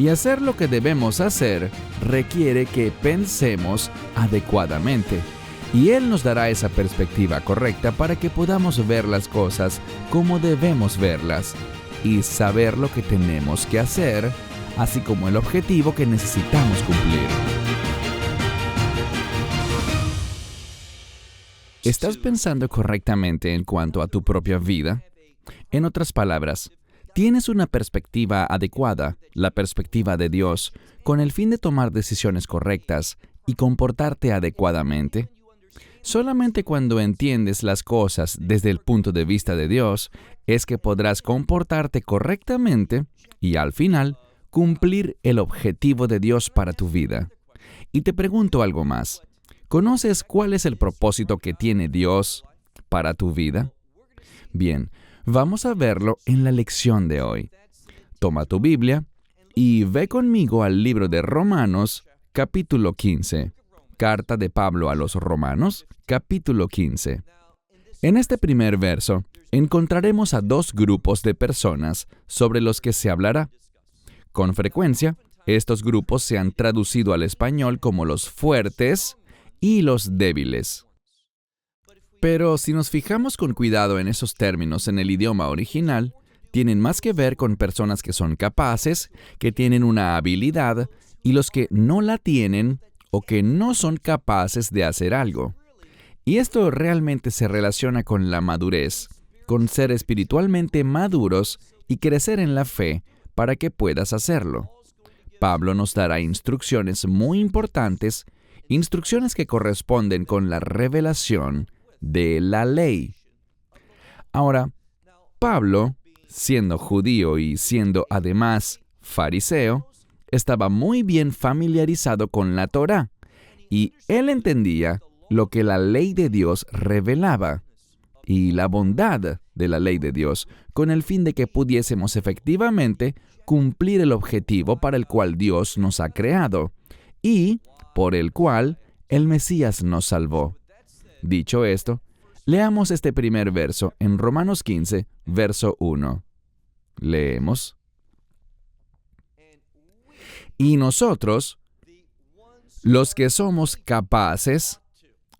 Y hacer lo que debemos hacer requiere que pensemos adecuadamente. Y Él nos dará esa perspectiva correcta para que podamos ver las cosas como debemos verlas y saber lo que tenemos que hacer, así como el objetivo que necesitamos cumplir. ¿Estás pensando correctamente en cuanto a tu propia vida? En otras palabras, ¿tienes una perspectiva adecuada, la perspectiva de Dios, con el fin de tomar decisiones correctas y comportarte adecuadamente? Solamente cuando entiendes las cosas desde el punto de vista de Dios, es que podrás comportarte correctamente y, al final, cumplir el objetivo de Dios para tu vida. Y te pregunto algo más. ¿Conoces cuál es el propósito que tiene Dios para tu vida? Bien, vamos a verlo en la lección de hoy. Toma tu Biblia y ve conmigo al libro de Romanos, capítulo 15. Carta de Pablo a los Romanos, capítulo 15. En este primer verso, encontraremos a dos grupos de personas sobre los que se hablará. Con frecuencia, estos grupos se han traducido al español como los fuertes y los débiles. Pero si nos fijamos con cuidado en esos términos en el idioma original, tienen más que ver con personas que son capaces, que tienen una habilidad, y los que no la tienen o que no son capaces de hacer algo. Y esto realmente se relaciona con la madurez, con ser espiritualmente maduros y crecer en la fe para que puedas hacerlo. Pablo nos dará instrucciones muy importantes, instrucciones que corresponden con la revelación de la ley. Ahora, Pablo, siendo judío y siendo además fariseo, estaba muy bien familiarizado con la Torá, y él entendía lo que la ley de Dios revelaba y la bondad de la ley de Dios, con el fin de que pudiésemos efectivamente cumplir el objetivo para el cual Dios nos ha creado y por el cual el Mesías nos salvó. Dicho esto, leamos este primer verso en Romanos 15, verso 1. Leemos. Y nosotros, los que somos capaces,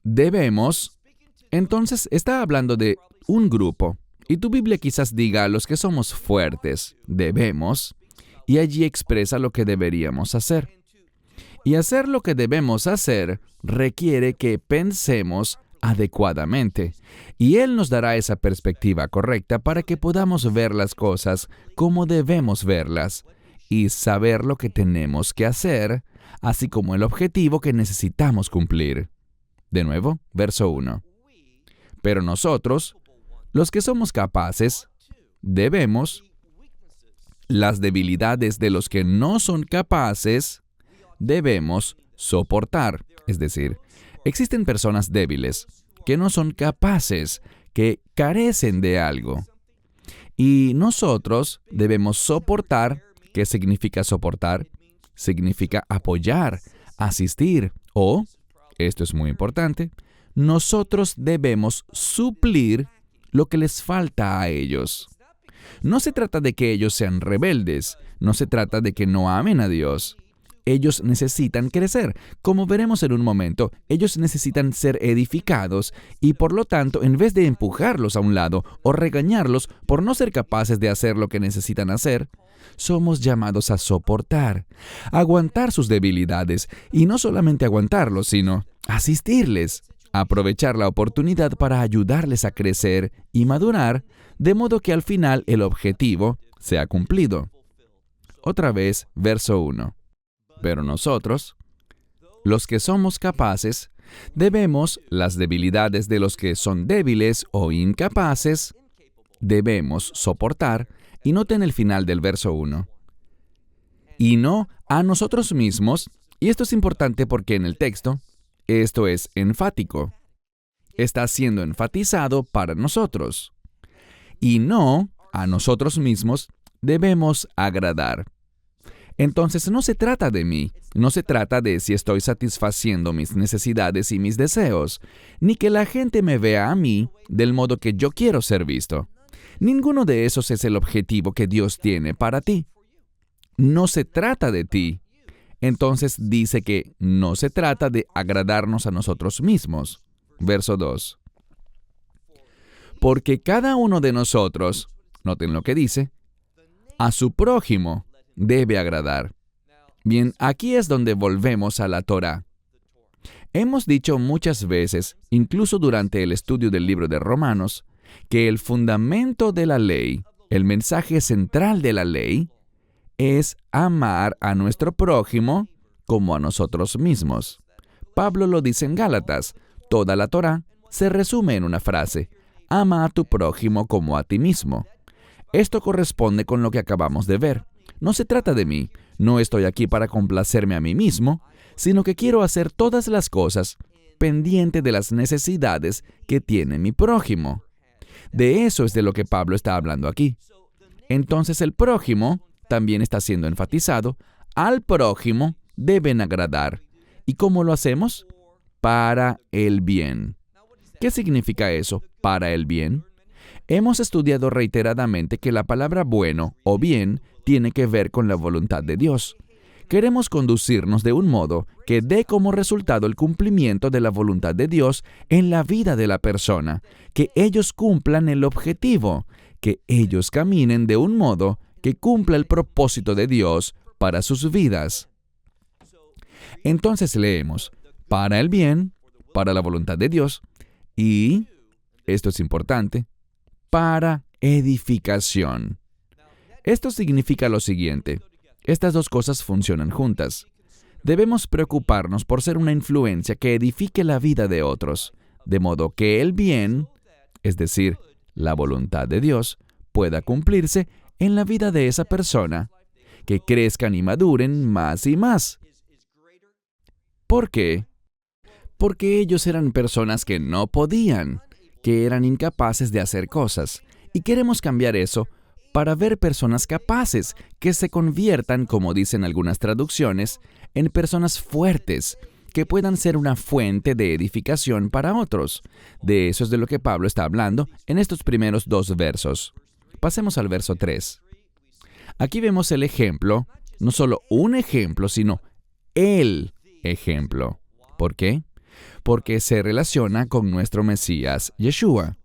debemos... Entonces está hablando de un grupo, y tu Biblia quizás diga los que somos fuertes, debemos, y allí expresa lo que deberíamos hacer. Y hacer lo que debemos hacer requiere que pensemos adecuadamente, y Él nos dará esa perspectiva correcta para que podamos ver las cosas como debemos verlas, y saber lo que tenemos que hacer, así como el objetivo que necesitamos cumplir. De nuevo, verso 1. Pero nosotros, los que somos capaces, debemos, las debilidades de los que no son capaces, debemos soportar. Es decir, existen personas débiles que no son capaces, que carecen de algo. Y nosotros debemos soportar. ¿Qué significa soportar? Significa apoyar, asistir o, esto es muy importante, nosotros debemos suplir lo que les falta a ellos. No se trata de que ellos sean rebeldes, no se trata de que no amen a Dios. Ellos necesitan crecer. Como veremos en un momento, ellos necesitan ser edificados y por lo tanto, en vez de empujarlos a un lado o regañarlos por no ser capaces de hacer lo que necesitan hacer, somos llamados a soportar, aguantar sus debilidades y no solamente aguantarlos, sino asistirles, aprovechar la oportunidad para ayudarles a crecer y madurar, de modo que al final el objetivo sea cumplido. Otra vez, verso 1. Pero nosotros, los que somos capaces, debemos las debilidades de los que son débiles o incapaces, debemos soportar, y noten el final del verso 1. Y no a nosotros mismos, y esto es importante porque en el texto, esto es enfático. Está siendo enfatizado para nosotros. Y no a nosotros mismos debemos agradar. Entonces no se trata de mí, no se trata de si estoy satisfaciendo mis necesidades y mis deseos, ni que la gente me vea a mí del modo que yo quiero ser visto. Ninguno de esos es el objetivo que Dios tiene para ti. no se trata de ti. Entonces dice que no se trata de agradarnos a nosotros mismos. Verso 2. Porque cada uno de nosotros, noten lo que dice, a su prójimo debe agradar. Bien, aquí es donde volvemos a la Torá. Hemos dicho muchas veces, incluso durante el estudio del libro de Romanos, que el fundamento de la ley, el mensaje central de la ley, es amar a nuestro prójimo como a nosotros mismos. Pablo lo dice en Gálatas, toda la Torá se resume en una frase, ama a tu prójimo como a ti mismo. Esto corresponde con lo que acabamos de ver. No se trata de mí, no estoy aquí para complacerme a mí mismo, sino que quiero hacer todas las cosas pendiente de las necesidades que tiene mi prójimo. De eso es de lo que Pablo está hablando aquí. Entonces el prójimo también está siendo enfatizado. Al prójimo deben agradar. ¿Y cómo lo hacemos? Para el bien. ¿Qué significa eso? Para el bien. Hemos estudiado reiteradamente que la palabra bueno o bien tiene que ver con la voluntad de Dios. Queremos conducirnos de un modo que dé como resultado el cumplimiento de la voluntad de Dios en la vida de la persona, que ellos cumplan el objetivo, que ellos caminen de un modo que cumpla el propósito de Dios para sus vidas. Entonces leemos, para el bien, para la voluntad de Dios, y, esto es importante, para edificación. Esto significa lo siguiente, estas dos cosas funcionan juntas. Debemos preocuparnos por ser una influencia que edifique la vida de otros, de modo que el bien, es decir, la voluntad de Dios, pueda cumplirse en la vida de esa persona, que crezcan y maduren más y más. ¿Por qué? Porque ellos eran personas que no podían, que eran incapaces de hacer cosas, y queremos cambiar eso para ver personas capaces, que se conviertan, como dicen algunas traducciones, en personas fuertes, que puedan ser una fuente de edificación para otros. De eso es de lo que Pablo está hablando en estos primeros 2 versos. Pasemos al verso 3. Aquí vemos el ejemplo, no solo un ejemplo, sino el ejemplo. ¿Por qué? Porque se relaciona con nuestro Mesías, Yeshua.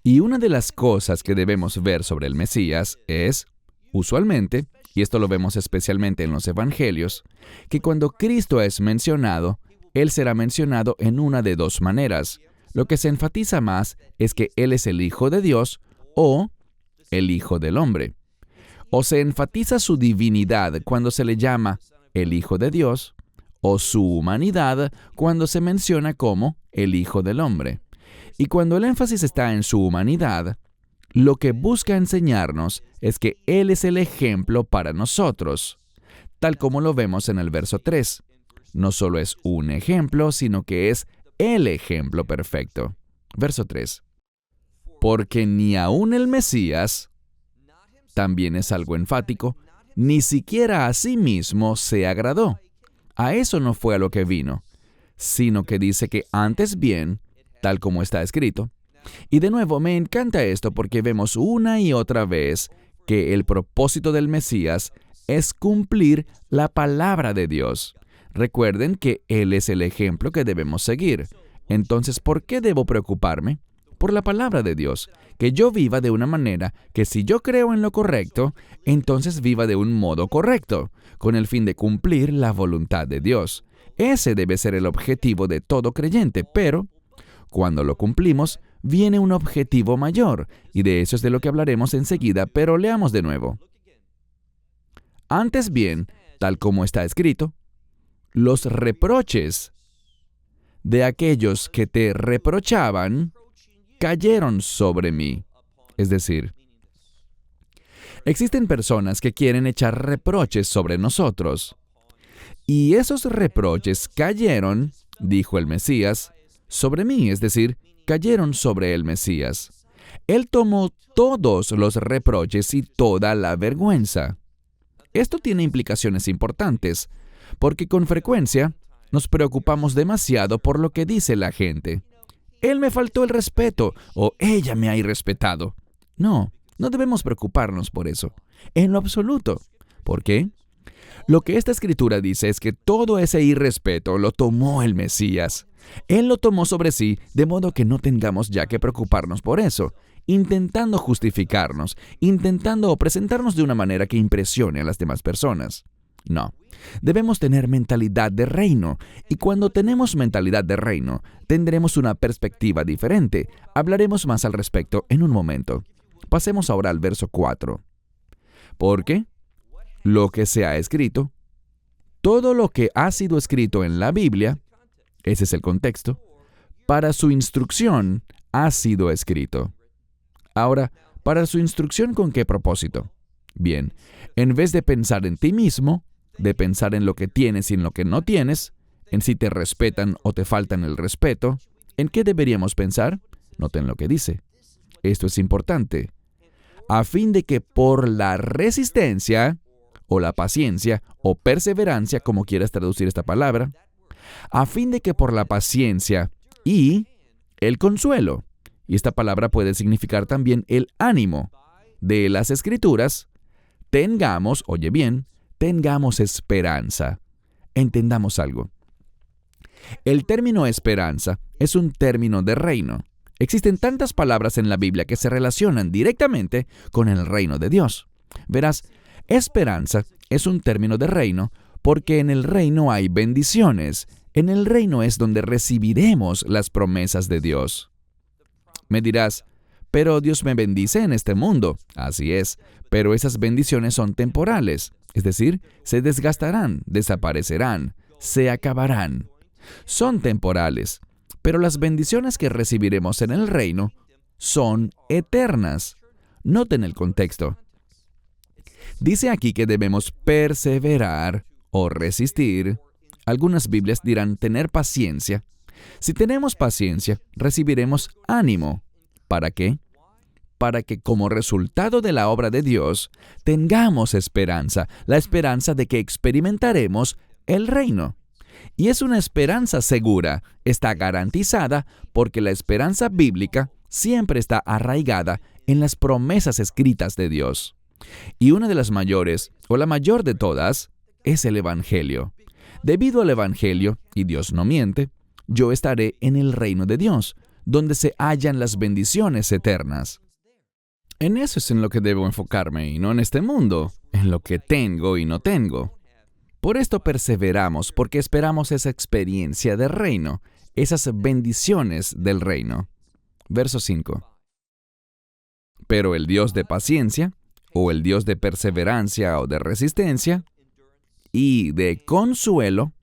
Y una de las cosas que debemos ver sobre el Mesías es, usualmente, y esto lo vemos especialmente en los Evangelios, que cuando Cristo es mencionado, Él será mencionado en una de 2 maneras. Lo que se enfatiza más es que Él es el Hijo de Dios o el Hijo del Hombre. O se enfatiza su divinidad cuando se le llama el Hijo de Dios, o su humanidad cuando se menciona como el Hijo del Hombre. Y cuando el énfasis está en su humanidad, lo que busca enseñarnos es que Él es el ejemplo para nosotros, tal como lo vemos en el verso 3. No solo es un ejemplo, sino que es el ejemplo perfecto. Verso 3. Porque ni aun el Mesías, también es algo enfático, ni siquiera a sí mismo se agradó. A eso no fue a lo que vino, sino que dice que antes bien, tal como está escrito. Y de nuevo, me encanta esto porque vemos una y otra vez que el propósito del Mesías es cumplir la palabra de Dios. Recuerden que Él es el ejemplo que debemos seguir. Entonces, ¿por qué debo preocuparme? Por la palabra de Dios, que yo viva de una manera que si yo creo en lo correcto, entonces viva de un modo correcto, con el fin de cumplir la voluntad de Dios. Ese debe ser el objetivo de todo creyente, pero cuando lo cumplimos, viene un objetivo mayor, y de eso es de lo que hablaremos enseguida, pero leamos de nuevo. Antes bien, tal como está escrito, los reproches de aquellos que te reprochaban cayeron sobre mí. Es decir, existen personas que quieren echar reproches sobre nosotros. Y esos reproches cayeron, dijo el Mesías, sobre mí, es decir, cayeron sobre el Mesías. Él tomó todos los reproches y toda la vergüenza. Esto tiene implicaciones importantes, porque con frecuencia nos preocupamos demasiado por lo que dice la gente. Él me faltó el respeto, o ella me ha irrespetado. No debemos preocuparnos por eso, en lo absoluto. ¿Por qué? Lo que esta escritura dice es que todo ese irrespeto lo tomó el Mesías. Él lo tomó sobre sí, de modo que no tengamos ya que preocuparnos por eso, intentando justificarnos, intentando presentarnos de una manera que impresione a las demás personas. No, debemos tener mentalidad de reino, y cuando tenemos mentalidad de reino, tendremos una perspectiva diferente. Hablaremos más al respecto en un momento. Pasemos ahora al verso 4. Porque lo que se ha escrito, todo lo que ha sido escrito en la Biblia, ese es el contexto, para su instrucción ha sido escrito. Ahora, ¿para su instrucción con qué propósito? Bien, en vez de pensar en ti mismo, de pensar en lo que tienes y en lo que no tienes, en si te respetan o te faltan el respeto, ¿en qué deberíamos pensar? Noten lo que dice. Esto es importante. A fin de que por la resistencia, o la paciencia, o perseverancia, como quieras traducir esta palabra, a fin de que por la paciencia y el consuelo, y esta palabra puede significar también el ánimo de las Escrituras, tengamos, oye bien, tengamos esperanza. Entendamos algo. El término esperanza es un término de reino. Existen tantas palabras en la Biblia que se relacionan directamente con el reino de Dios. Verás, esperanza es un término de reino porque en el reino hay bendiciones. En el reino es donde recibiremos las promesas de Dios. Me dirás, pero Dios me bendice en este mundo. Así es, pero esas bendiciones son temporales. Es decir, se desgastarán, desaparecerán, se acabarán. Son temporales, pero las bendiciones que recibiremos en el reino son eternas. Noten el contexto. Dice aquí que debemos perseverar o resistir. Algunas Biblias dirán tener paciencia. Si tenemos paciencia, recibiremos ánimo. ¿Para qué? Para que como resultado de la obra de Dios, tengamos esperanza, la esperanza de que experimentaremos el reino. Y es una esperanza segura, está garantizada porque la esperanza bíblica siempre está arraigada en las promesas escritas de Dios. Y una de las mayores, o la mayor de todas, es el Evangelio. Debido al Evangelio, y Dios no miente, yo estaré en el reino de Dios, donde se hallan las bendiciones eternas. En eso es en lo que debo enfocarme, y no en este mundo, en lo que tengo y no tengo. Por esto perseveramos, porque esperamos esa experiencia del reino, esas bendiciones del reino. Verso 5. Pero el Dios de paciencia, o el Dios de perseverancia o de resistencia, y de consuelo,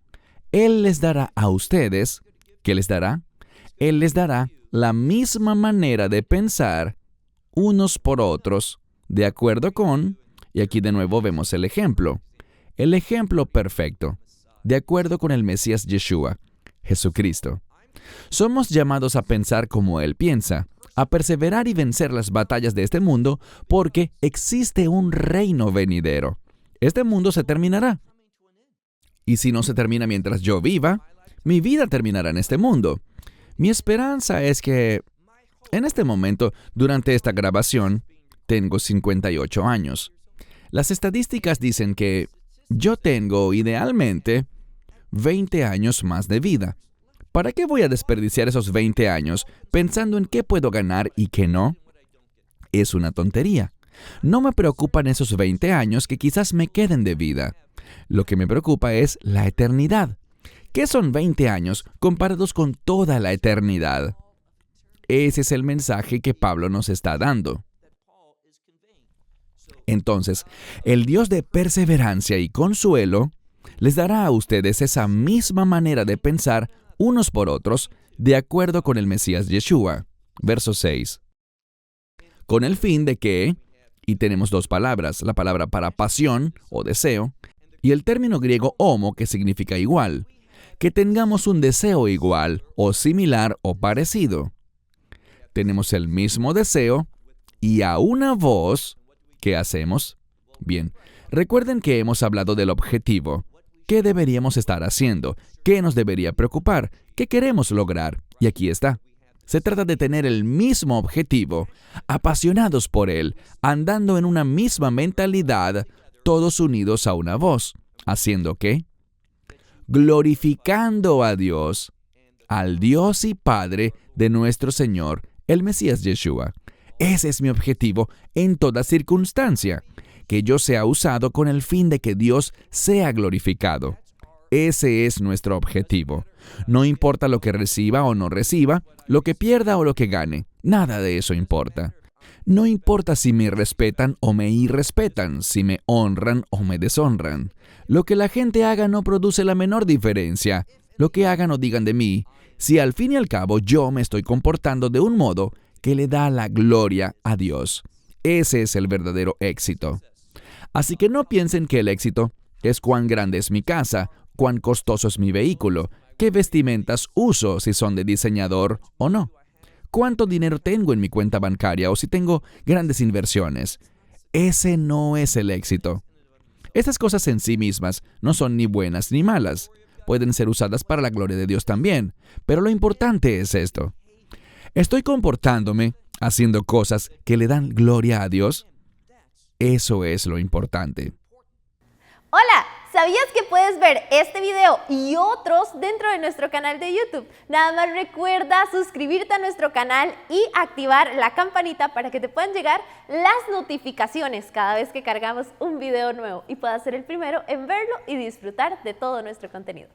Él les dará a ustedes, ¿qué les dará? Él les dará la misma manera de pensar unos por otros, de acuerdo con, y aquí de nuevo vemos el ejemplo perfecto, de acuerdo con el Mesías Yeshua, Jesucristo. Somos llamados a pensar como Él piensa, a perseverar y vencer las batallas de este mundo, porque existe un reino venidero. Este mundo se terminará. Y si no se termina mientras yo viva, mi vida terminará en este mundo. Mi esperanza es que, en este momento, durante esta grabación, tengo 58 años. Las estadísticas dicen que yo tengo, idealmente, 20 años más de vida. ¿Para qué voy a desperdiciar esos 20 años pensando en qué puedo ganar y qué no? Es una tontería. No me preocupan esos 20 años que quizás me queden de vida. Lo que me preocupa es la eternidad. ¿Qué son 20 años comparados con toda la eternidad? Ese es el mensaje que Pablo nos está dando. Entonces, el Dios de perseverancia y consuelo les dará a ustedes esa misma manera de pensar unos por otros, de acuerdo con el Mesías Yeshua. Verso 6. Con el fin de que, y tenemos dos palabras, la palabra para pasión o deseo, y el término griego homo, que significa igual, que tengamos un deseo igual, o similar, o parecido. Tenemos el mismo deseo, y a una voz, ¿qué hacemos? Bien, recuerden que hemos hablado del objetivo. ¿Qué deberíamos estar haciendo? ¿Qué nos debería preocupar? ¿Qué queremos lograr? Y aquí está. Se trata de tener el mismo objetivo, apasionados por él, andando en una misma mentalidad, todos unidos a una voz. ¿Haciendo qué? Glorificando a Dios, al Dios y Padre de nuestro Señor, el Mesías Yeshua. Ese es mi objetivo en toda circunstancia, que yo sea usado con el fin de que Dios sea glorificado. Ese es nuestro objetivo. No importa lo que reciba o no reciba, lo que pierda o lo que gane, nada de eso importa. No importa si me respetan o me irrespetan, si me honran o me deshonran. Lo que la gente haga no produce la menor diferencia. Lo que hagan o digan de mí, si al fin y al cabo yo me estoy comportando de un modo que le da la gloria a Dios. Ese es el verdadero éxito. Así que no piensen que el éxito es cuán grande es mi casa, cuán costoso es mi vehículo, qué vestimentas uso, si son de diseñador o no, cuánto dinero tengo en mi cuenta bancaria o si tengo grandes inversiones. Ese no es el éxito. Estas cosas en sí mismas no son ni buenas ni malas. Pueden ser usadas para la gloria de Dios también, pero lo importante es esto. ¿Estoy comportándome haciendo cosas que le dan gloria a Dios? Eso es lo importante. Hola, ¿sabías que puedes ver este video y otros dentro de nuestro canal de YouTube? Nada más recuerda suscribirte a nuestro canal y activar la campanita para que te puedan llegar las notificaciones cada vez que cargamos un video nuevo y puedas ser el primero en verlo y disfrutar de todo nuestro contenido.